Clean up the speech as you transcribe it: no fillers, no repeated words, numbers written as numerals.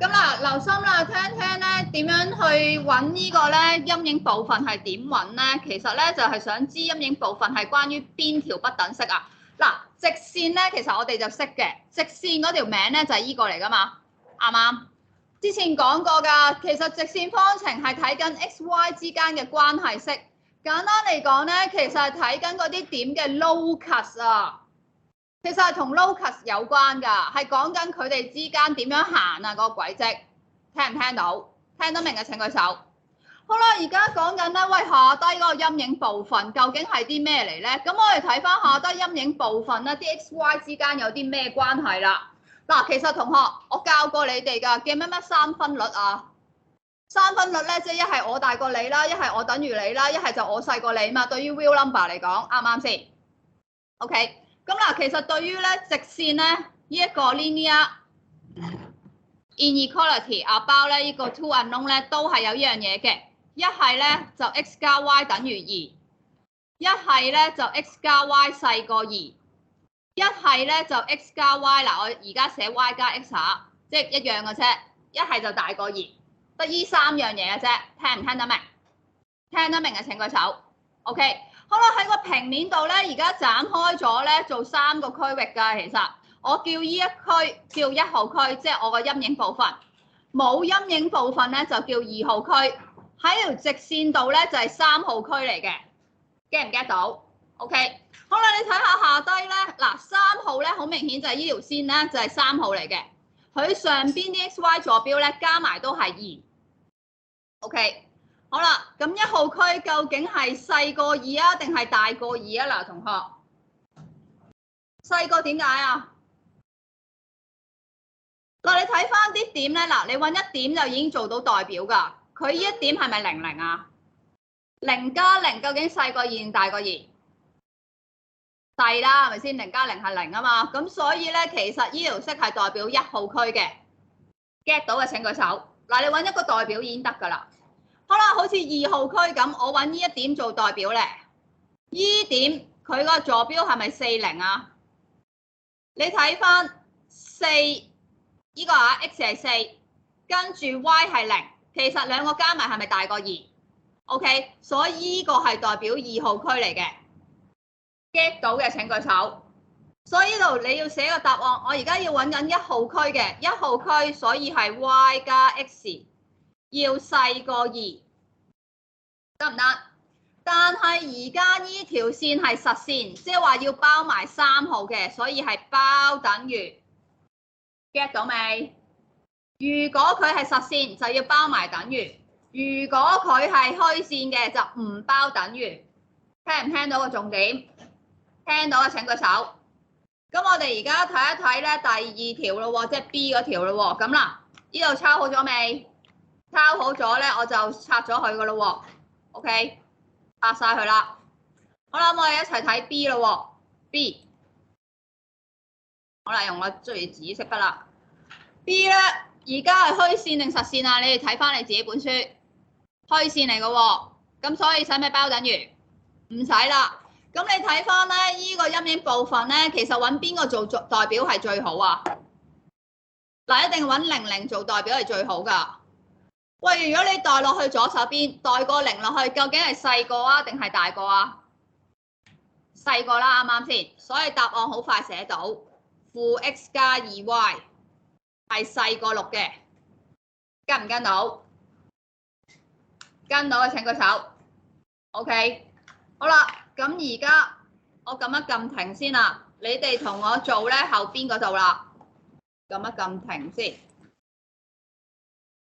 咁嗱，留心啦，聽聽咧點樣去揾呢個咧陰影部分係點揾咧？其實咧就係想知陰影部分係關於邊條不等式啊？嗱，直線咧其實我哋就識嘅，直線嗰條名咧就係依個嚟噶嘛，啱唔啱？之前講過㗎，其實直線方程係睇緊 x、y 之間嘅關係式。簡單嚟講咧，其實係睇緊嗰啲點嘅 locus 啊。其實係同 locus 有關㗎，係講緊佢哋之間點樣行啊嗰個軌跡，聽唔聽到？聽得明嘅請舉手。好啦，而家講緊咧，喂下低嗰個陰影部分究竟係啲咩嚟咧？咁我哋睇翻下低陰影部分咧，啲 x、y 之間有啲咩關係啦？嗱，其實同學我教過你哋㗎，記乜三分率啊？三分率咧，即係一係我大過你啦，一係我等於你啦，一係就我細過你嘛。對於 real number 嚟講，啱唔啱先 ？OK。咁嗱，其實對於咧直線咧呢一個 linear inequality 啊包咧呢個 two unknown 咧都係有一樣嘢嘅，一係咧就 x 加 y 等於2，一係咧就 x 加 y 細過2，一係咧就 x 加 y 嗱，我而家寫 y 加 x 下，即係一樣嘅啫，一係就大過2，得依3樣嘢嘅啫，聽唔聽得明？聽得明嘅請舉手 ，OK。好啦，喺個平面度咧，而家斬開咗咧，做3個區域㗎。其實我叫呢一區叫1號區，即係我個陰影部分。冇陰影部分咧就叫2號區。喺條直線度咧就係3號區嚟嘅。get 唔 get 到 ？OK。好啦，你睇下下低咧，嗱3號咧好明顯就係呢條線咧就係3號嚟嘅。佢上邊啲 x、y 坐標咧加埋都係2。OK。好啦，咁1號區究竟係細過2啊，定係大過2啊？嗱，同學，細過點解啊？嗱，你睇翻啲點咧，嗱，你揾一點就已經做到代表㗎。佢呢一點係咪0,0啊？0加0究竟細過2定大過2？細啦，係咪先？0加0係0啊嘛。咁所以咧，其實呢條式係代表1號區嘅。get 到嘅請舉手。嗱，你揾一個代表已經得㗎啦。好啦，好似2號區咁，我揾呢一點做代表咧。依點佢個坐標係咪40啊？你睇翻4呢個啊 ，x 係4，跟住 y 係0，其實兩個加埋係咪大過2 ？OK， 所以呢個係代表2號區嚟嘅。get 到嘅請舉手。所以呢度你要寫個答案，我而家要揾緊1號區嘅1號區，所以係 y 加 x。要細過2，得唔得？但係而家呢條線係實線，即係話要包埋3號嘅，所以係包等於 get 到未？如果佢係實線，就要包埋等於；如果佢係虛線嘅，就唔包等於。聽唔聽到個重點？聽到嘅請舉手。咁我哋而家睇一睇咧第2條咯，即係 B 嗰條咯。咁啦，呢度抄好咗未？抄好咗咧，我就拆咗佢噶咯喎 ，OK， 拆晒佢啦。好啦，咁我哋一齊睇 B 咯喎 ，B， 好啦，用我中意紫色筆啦。B 咧，而家係虛線定實線啊？你哋睇翻你自己本書，虛線嚟噶喎。咁所以使唔使包等於？唔使啦。咁你睇翻咧，呢個陰影部分咧，其實揾邊個做代表係最好啊？嗱，一定揾00做代表係最好噶。喂，如果你代落去左手邊，代個0落去，究竟係細個啊定係大個啊？細個啦，啱唔啱先？所以答案好快寫到，負 x 加2y 係細過6嘅，跟唔跟到？跟到嘅請舉手。OK， 好啦，咁而家我撳一撳停先啦，你哋同我做咧後邊嗰度啦，撳一撳停先。